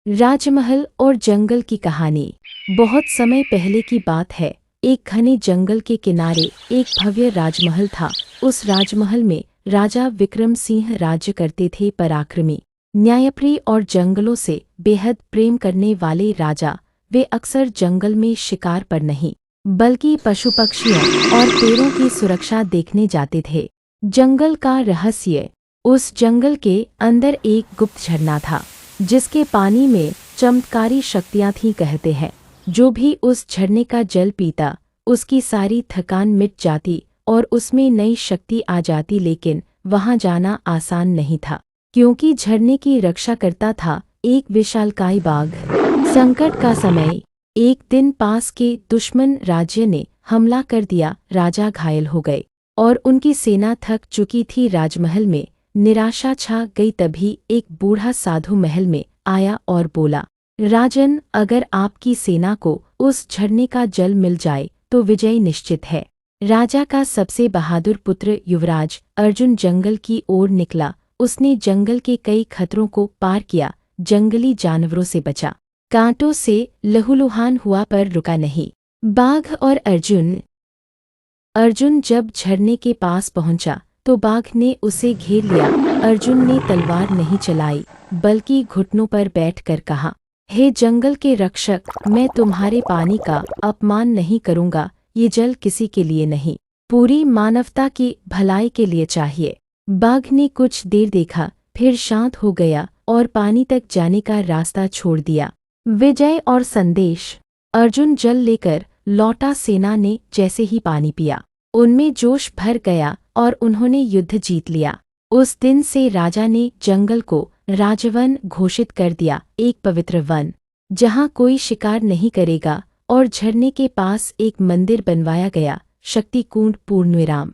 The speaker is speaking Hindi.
राजमहल और जंगल की कहानी। बहुत समय पहले की बात है। एक घने जंगल के किनारे एक भव्य राजमहल था। उस राजमहल में राजा विक्रम सिंह राज्य करते थे। पराक्रमी, न्यायप्रिय और जंगलों से बेहद प्रेम करने वाले राजा। वे अक्सर जंगल में शिकार पर नहीं, बल्कि पशु पक्षियों और पेड़ों की सुरक्षा देखने जाते थे। जंगल का रहस्य। उस जंगल के अंदर एक गुप्त झरना था, जिसके पानी में चमत्कारी शक्तियां थीं। कहते हैं, जो भी उस झरने का जल पीता, उसकी सारी थकान मिट जाती और उसमें नई शक्ति आ जाती। लेकिन वहां जाना आसान नहीं था, क्योंकि झरने की रक्षा करता था एक विशालकाय बाघ। संकट का समय। एक दिन पास के दुश्मन राज्य ने हमला कर दिया। राजा घायल हो गए और उनकी सेना थक चुकी थी। राजमहल में निराशा छा गई। तभी एक बूढ़ा साधु महल में आया और बोला, राजन, अगर आपकी सेना को उस झरने का जल मिल जाए तो विजय निश्चित है। राजा का सबसे बहादुर पुत्र युवराज अर्जुन जंगल की ओर निकला। उसने जंगल के कई खतरों को पार किया, जंगली जानवरों से बचा, कांटों से लहूलुहान हुआ, पर रुका नहीं। बाघ और अर्जुन जब झरने के पास पहुंचा तो बाघ ने उसे घेर लिया। अर्जुन ने तलवार नहीं चलाई, बल्कि घुटनों पर बैठकर कहा, हे जंगल के रक्षक, मैं तुम्हारे पानी का अपमान नहीं करूंगा। ये जल किसी के लिए नहीं, पूरी मानवता की भलाई के लिए चाहिए। बाघ ने कुछ देर देखा, फिर शांत हो गया और पानी तक जाने का रास्ता छोड़ दिया। विजय और संदेश। अर्जुन जल लेकर लौटा। सेना ने जैसे ही पानी पिया, उनमें जोश भर गया और उन्होंने युद्ध जीत लिया। उस दिन से राजा ने जंगल को राजवन घोषित कर दिया, एक पवित्र वन जहां कोई शिकार नहीं करेगा। और झरने के पास एक मंदिर बनवाया गया, शक्ति कुंड, पूर्णविराम।